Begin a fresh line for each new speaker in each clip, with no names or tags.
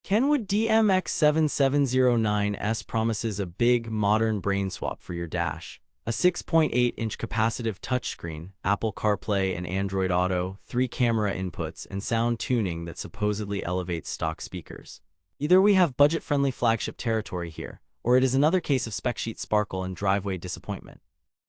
Kenwood DMX7709S promises a big, modern brain swap for your dash. A 6.8-inch capacitive touchscreen, Apple CarPlay and Android Auto, 3 camera inputs, and sound tuning that supposedly elevates stock speakers. Either we have budget-friendly flagship territory here, or it is another case of spec sheet sparkle and driveway disappointment.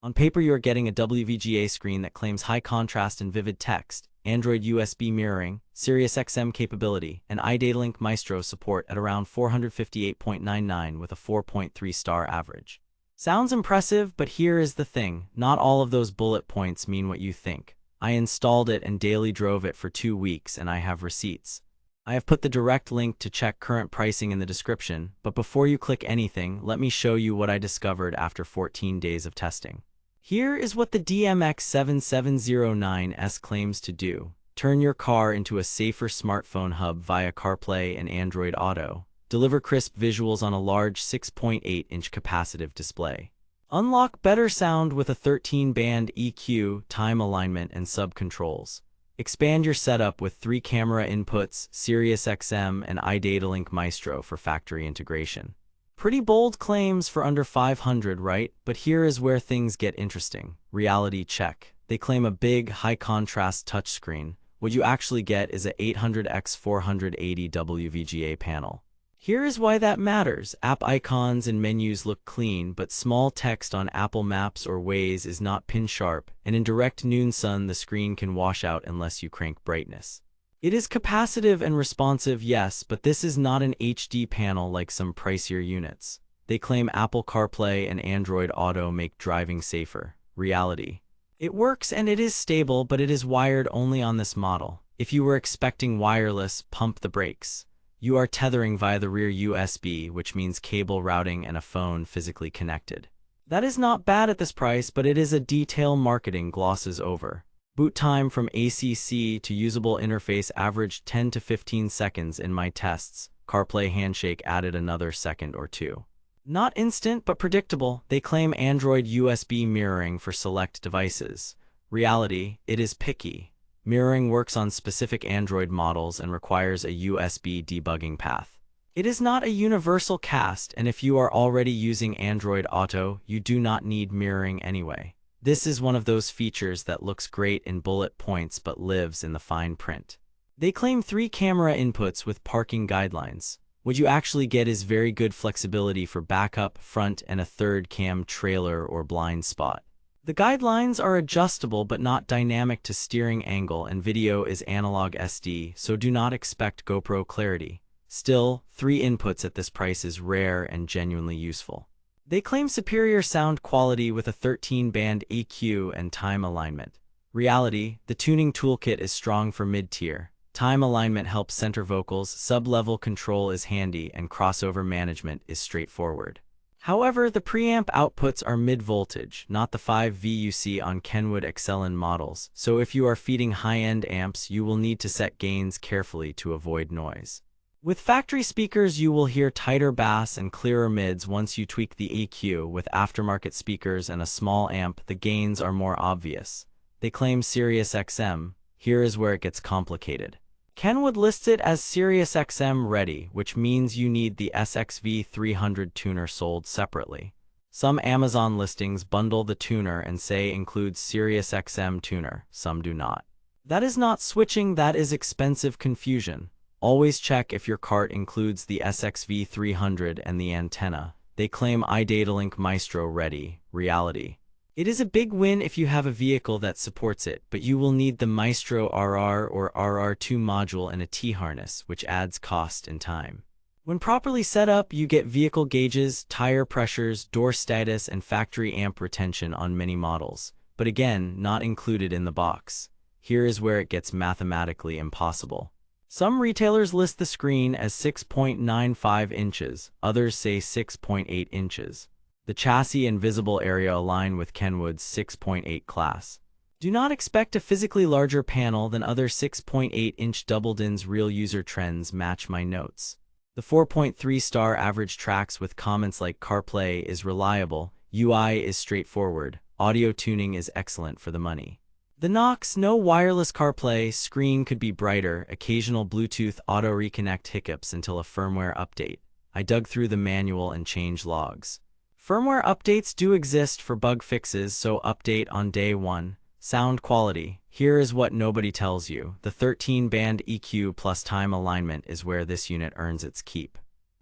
On paper, you are getting a WVGA screen that claims high contrast and vivid text, Android USB mirroring, Sirius XM capability, and iDataLink Maestro support at around 458.99 with a 4.3-star average. Sounds impressive, but here is the thing, not all of those bullet points mean what you think. I installed it and daily drove it for 2 weeks, and I have receipts. I have put the direct link to check current pricing in the description, but before you click anything, let me show you what I discovered after 14 days of testing. Here is what the DMX7709S claims to do. Turn your car into a safer smartphone hub via CarPlay and Android Auto. Deliver crisp visuals on a large 6.8-inch capacitive display. Unlock better sound with a 13-band EQ, time alignment, and sub-controls. Expand your setup with 3 camera inputs, Sirius XM, and iDataLink Maestro for factory integration. Pretty bold claims for under $500, right? But here is where things get interesting. Reality check. They claim a big, high-contrast touchscreen. What you actually get is a 800x480 WVGA panel. Here is why that matters. App icons and menus look clean, but small text on Apple Maps or Waze is not pin-sharp, and in direct noon sun the screen can wash out unless you crank brightness. It is capacitive and responsive, yes, but this is not an HD panel like some pricier units. They claim Apple CarPlay and Android Auto make driving safer. Reality. It works and it is stable, but it is wired only on this model. If you were expecting wireless, pump the brakes. You are tethering via the rear USB, which means cable routing and a phone physically connected. That is not bad at this price, but it is a detail marketing glosses over. Boot time from ACC to usable interface averaged 10 to 15 seconds in my tests. CarPlay Handshake added another second or 2. Not instant, but predictable. They claim Android USB mirroring for select devices. Reality, it is picky. Mirroring works on specific Android models and requires a USB debugging path. It is not a universal cast, and if you are already using Android Auto, you do not need mirroring anyway. This is one of those features that looks great in bullet points but lives in the fine print. They claim 3 camera inputs with parking guidelines. What you actually get is very good flexibility for backup, front, and a third cam trailer or blind spot. The guidelines are adjustable but not dynamic to steering angle, and video is analog SD, so do not expect GoPro clarity. Still, 3 inputs at this price is rare and genuinely useful. They claim superior sound quality with a 13-band EQ and time alignment. Reality, the tuning toolkit is strong for mid-tier. Time alignment helps center vocals, sub-level control is handy, and crossover management is straightforward. However, the preamp outputs are mid-voltage, not the 5V you see on Kenwood Excelon models, so if you are feeding high-end amps, you will need to set gains carefully to avoid noise. With factory speakers, you will hear tighter bass and clearer mids once you tweak the EQ. With aftermarket speakers and a small amp, the gains are more obvious. They claim Sirius XM. Here is where it gets complicated. Kenwood lists it as Sirius XM ready, which means you need the SXV300 tuner sold separately. Some Amazon listings bundle the tuner and say includes Sirius XM tuner, some do not. That is not switching, that is expensive confusion. Always check if your cart includes the SXV300 and the antenna. They claim iDataLink Maestro ready. Reality. It is a big win if you have a vehicle that supports it, but you will need the Maestro RR or RR2 module and a T-harness, which adds cost and time. When properly set up, you get vehicle gauges, tire pressures, door status, and factory amp retention on many models, but again, not included in the box. Here is where it gets mathematically impossible. Some retailers list the screen as 6.95 inches, others say 6.8 inches. The chassis and visible area align with Kenwood's 6.8 class. Do not expect a physically larger panel than other 6.8-inch double-dins. Real user trends match my notes. The 4.3-star average tracks with comments like CarPlay is reliable, UI is straightforward, audio tuning is excellent for the money. The NOW wireless CarPlay screen could be brighter, occasional Bluetooth auto reconnect hiccups until a firmware update. I dug through the manual and changed logs. Firmware updates do exist for bug fixes, so update on day 1. Sound quality. Here is what nobody tells you. The 13-band EQ plus time alignment is where this unit earns its keep.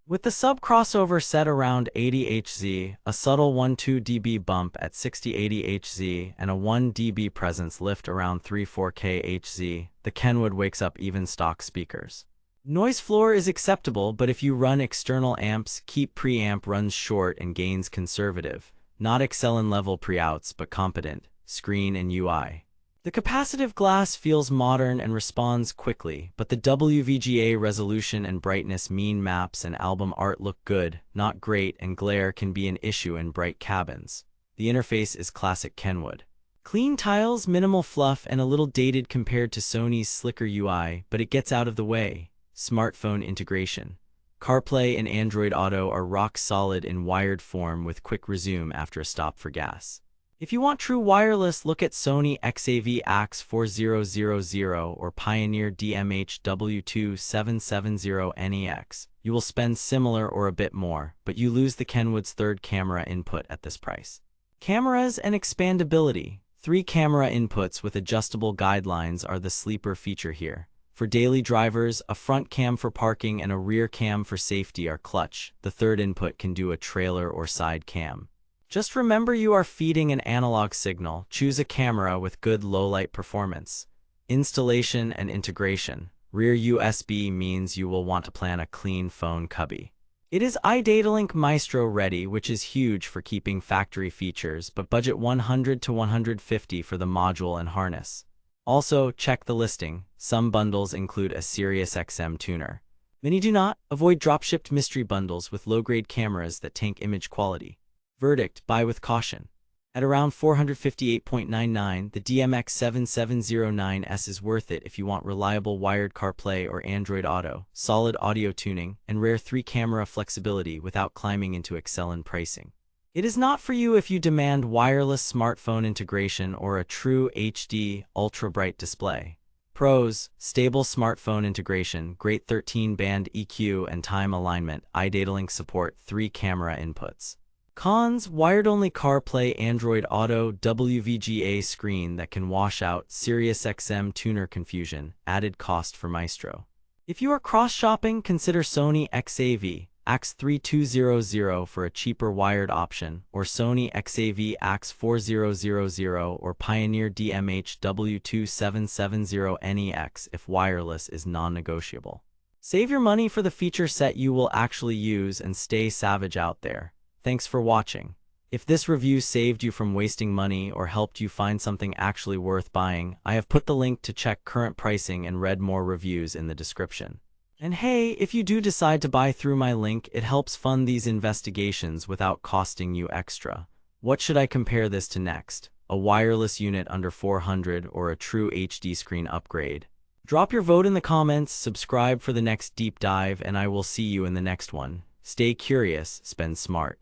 With the sub-crossover set around 80 Hz, a subtle 1-2 dB bump at 60-80 Hz, and a 1 dB presence lift around 3-4K Hz, the Kenwood wakes up even stock speakers. Noise floor is acceptable, but if you run external amps, keep preamp runs short and gains conservative. Not Excelon level preouts, but competent. Screen and UI. The capacitive glass feels modern and responds quickly, but the WVGA resolution and brightness mean maps and album art look good, not great, and glare can be an issue in bright cabins. The interface is classic Kenwood. Clean tiles, minimal fluff, and a little dated compared to Sony's slicker UI, but it gets out of the way. Smartphone integration. CarPlay and Android Auto are rock solid in wired form with quick resume after a stop for gas. If you want true wireless, look at Sony XAV-AX4000 or Pioneer DMX7709S. You will spend similar or a bit more, but you lose the Kenwood's third camera input at this price. Cameras and expandability. 3 camera inputs with adjustable guidelines are the sleeper feature here. For daily drivers, a front cam for parking and a rear cam for safety are clutch. The third input can do a trailer or side cam. Just remember you are feeding an analog signal. Choose a camera with good low-light performance. Installation and integration. Rear USB means you will want to plan a clean phone cubby. It is iDataLink Maestro ready, which is huge for keeping factory features, but budget $100 to $150 for the module and harness. Also, check the listing. Some bundles include a SiriusXM tuner. Many do not. Avoid drop-shipped mystery bundles with low-grade cameras that tank image quality. Verdict: buy with caution. At around $458.99, the DMX7709S is worth it if you want reliable wired CarPlay or Android Auto, solid audio tuning, and rare 3-camera flexibility without climbing into Excelon pricing. It is not for you if you demand wireless smartphone integration or a true HD, ultra-bright display. Pros: stable smartphone integration, great 13-band EQ and time alignment, iDataLink support, 3-camera inputs. Cons: wired-only CarPlay, Android Auto, WVGA screen that can wash out, SiriusXM tuner confusion, added cost for Maestro. If you are cross-shopping, consider Sony XAV-AX3200 for a cheaper wired option, or Sony XAV-AX4000 or Pioneer DMX7709S if wireless is non-negotiable. Save your money for the feature set you will actually use and stay savage out there. Thanks for watching. If this review saved you from wasting money or helped you find something actually worth buying, I have put the link to check current pricing and read more reviews in the description. And hey, if you do decide to buy through my link, it helps fund these investigations without costing you extra. What should I compare this to next? A wireless unit under $400 or a true HD screen upgrade? Drop your vote in the comments, subscribe for the next deep dive, and I will see you in the next one. Stay curious, spend smart.